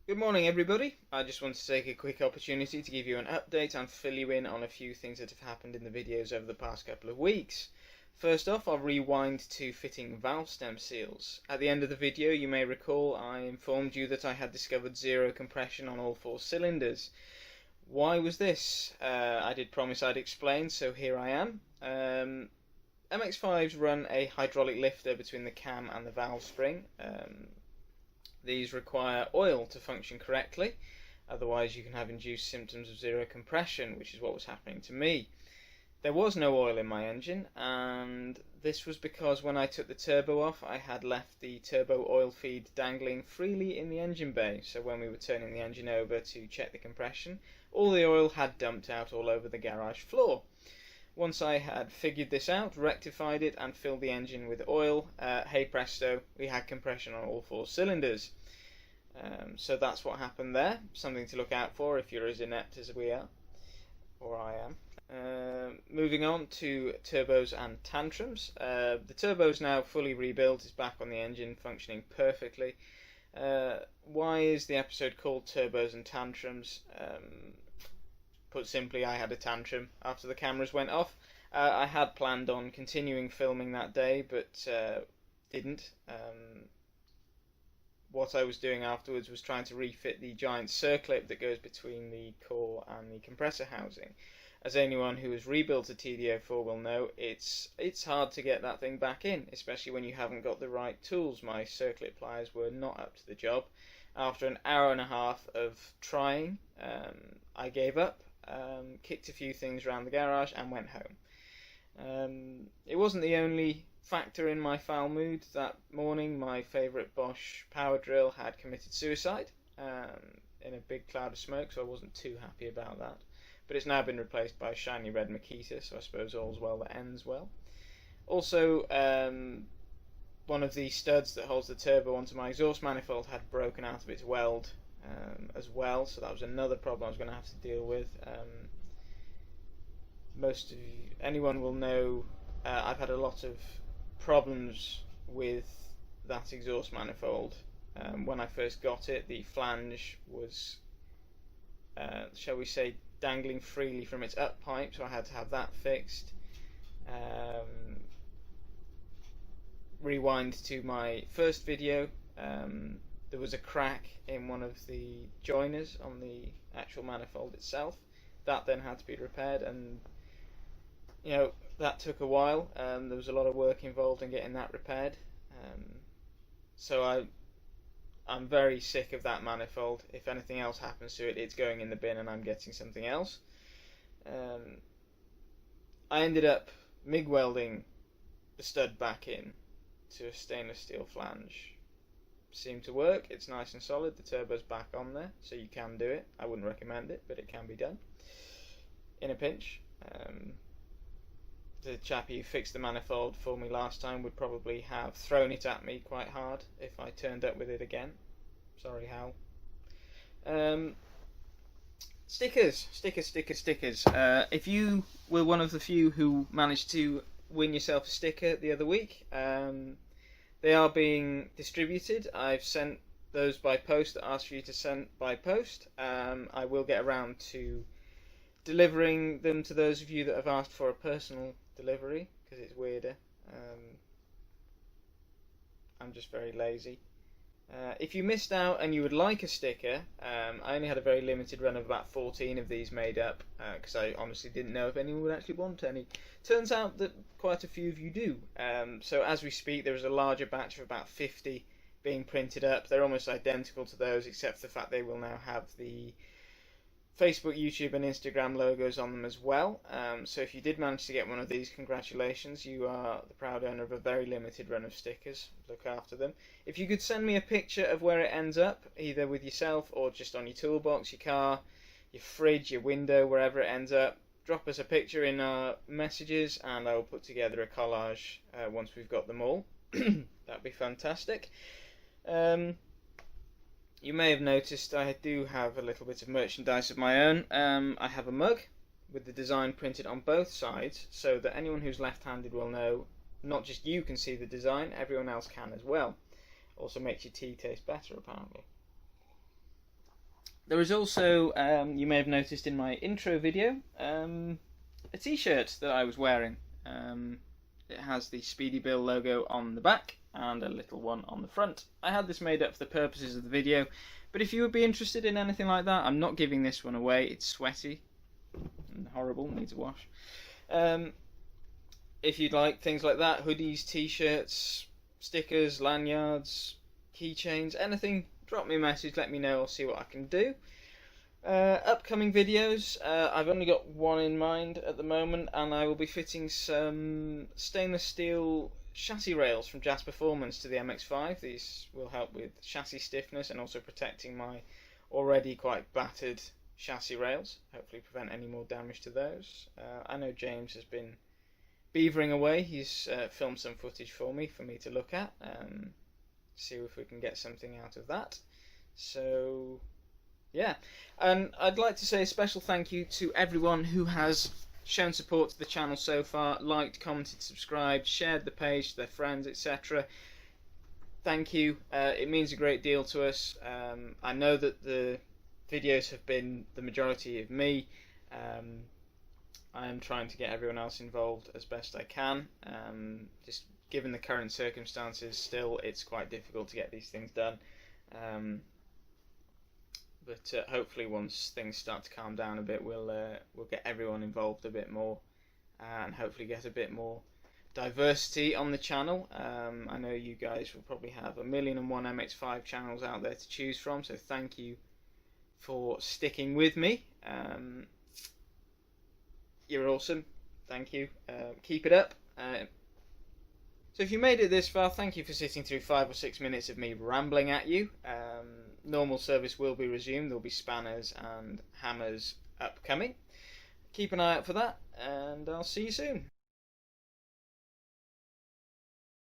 Good morning, everybody. I just want to take a quick opportunity to give you an update and fill you in on a few things that have happened in the videos over the past couple of weeks. First off, I'll rewind to fitting valve stem seals. At the end of the video, you may recall I informed you that I had discovered zero compression on all four cylinders. Why was this? I did promise I'd explain, so here I am. MX-5s run a hydraulic lifter between the cam and the valve spring. These require oil to function correctly, otherwise you can have induced symptoms of zero compression, which is what was happening to me. There was no oil in my engine, and this was because when I took the turbo off, I had left the turbo oil feed dangling freely in the engine bay, so when we were turning the engine over to check the compression, all the oil had dumped out all over the garage floor. Once I had figured this out, rectified it, and filled the engine with oil, hey presto, we had compression on all four cylinders. So that's what happened there. Something to look out for if you're as inept as we are, or I am. Moving on to turbos and tantrums. The turbo's now fully rebuilt, it's back on the engine, functioning perfectly. Why is the episode called Turbos and Tantrums? Put simply, I had a tantrum after the cameras went off. I had planned on continuing filming that day, but didn't. What I was doing afterwards was trying to refit the giant circlip that goes between the core and the compressor housing. As anyone who has rebuilt a TD04 will know, it's hard to get that thing back in, especially when you haven't got the right tools. My circlip pliers were not up to the job. After an hour and a half of trying, I gave up. Kicked a few things around the garage and went home. It wasn't the only factor in my foul mood. That morning my favourite Bosch power drill had committed suicide in a big cloud of smoke, so I wasn't too happy about that. But it's now been replaced by a shiny red Makita, so I suppose all's well that ends well. Also, one of the studs that holds the turbo onto my exhaust manifold had broken out of its weld as well, so that was another problem I was going to have to deal with. Most of you, anyone will know, I've had a lot of problems with that exhaust manifold. When I first got it, the flange was, shall we say, dangling freely from its up pipe, so I had to have that fixed. Rewind to my first video. There was a crack in one of the joiners on the actual manifold itself. That then had to be repaired, and that took a while. There was a lot of work involved in getting that repaired. So I'm very sick of that manifold. If anything else happens to it, it's going in the bin and I'm getting something else. I ended up MIG welding the stud back in to a stainless steel flange. Seemed to work. It's nice and solid. The turbo's back on there, so you can do it. I wouldn't recommend it, but it can be done in a pinch. The chap who fixed the manifold for me last time would probably have thrown it at me quite hard if I turned up with it again. Sorry, Hal. Stickers. If you were one of the few who managed to win yourself a sticker the other week, they are being distributed. I've sent those by post that asked for you to send by post. I will get around to delivering them to those of you that have asked for a personal delivery, because it's weirder. I'm just very lazy. If you missed out and you would like a sticker, I only had a very limited run of about 14 of these made up, because I honestly didn't know if anyone would actually want any. Turns out that quite a few of you do. So as we speak, there is a larger batch of about 50 being printed up. They're almost identical to those, except for the fact they will now have the Facebook, YouTube and Instagram logos on them as well. So if you did manage to get one of these, congratulations, you are the proud owner of a very limited run of stickers. Look after them. If you could send me a picture of where it ends up, either with yourself or just on your toolbox, your car, your fridge, your window, wherever it ends up, drop us a picture in our messages and I will put together a collage once we've got them all. That'd be fantastic. You may have noticed I do have a little bit of merchandise of my own. I have a mug with the design printed on both sides, so that anyone who's left-handed will know not just you can see the design, everyone else can as well. Also makes your tea taste better, apparently. There is also, you may have noticed in my intro video, a t-shirt that I was wearing. It has the Speedy Bill logo on the back and a little one on the front. I had this made up for the purposes of the video, but if you would be interested in anything like that, I'm not giving this one away. It's sweaty and horrible, needs a wash. If you'd like things like that, hoodies, t-shirts, stickers, lanyards, keychains, anything, drop me a message, let me know, I'll see what I can do. Upcoming videos, I've only got one in mind at the moment, and I will be fitting some stainless steel chassis rails from Jazz Performance to the MX-5. These will help with chassis stiffness and also protecting my already quite battered chassis rails, hopefully prevent any more damage to those. I know James has been beavering away. He's filmed some footage for me to look at, see if we can get something out of that. So yeah, and I'd like to say a special thank you to everyone who has shown support to the channel so far, liked, commented, subscribed, shared the page to their friends, etc. Thank you, it means a great deal to us. I know that the videos have been the majority of me. I am trying to get everyone else involved as best I can. Just given the current circumstances, still it's quite difficult to get these things done. But hopefully once things start to calm down a bit, we'll get everyone involved a bit more, and hopefully get a bit more diversity on the channel. I know you guys will probably have 1,000,001 MX-5 channels out there to choose from, so thank you for sticking with me. You're awesome. Thank you. Keep it up. So if you made it this far, thank you for sitting through 5 or 6 minutes of me rambling at you. Normal service will be resumed. There'll be spanners and hammers upcoming. Keep an eye out for that, and I'll see you soon.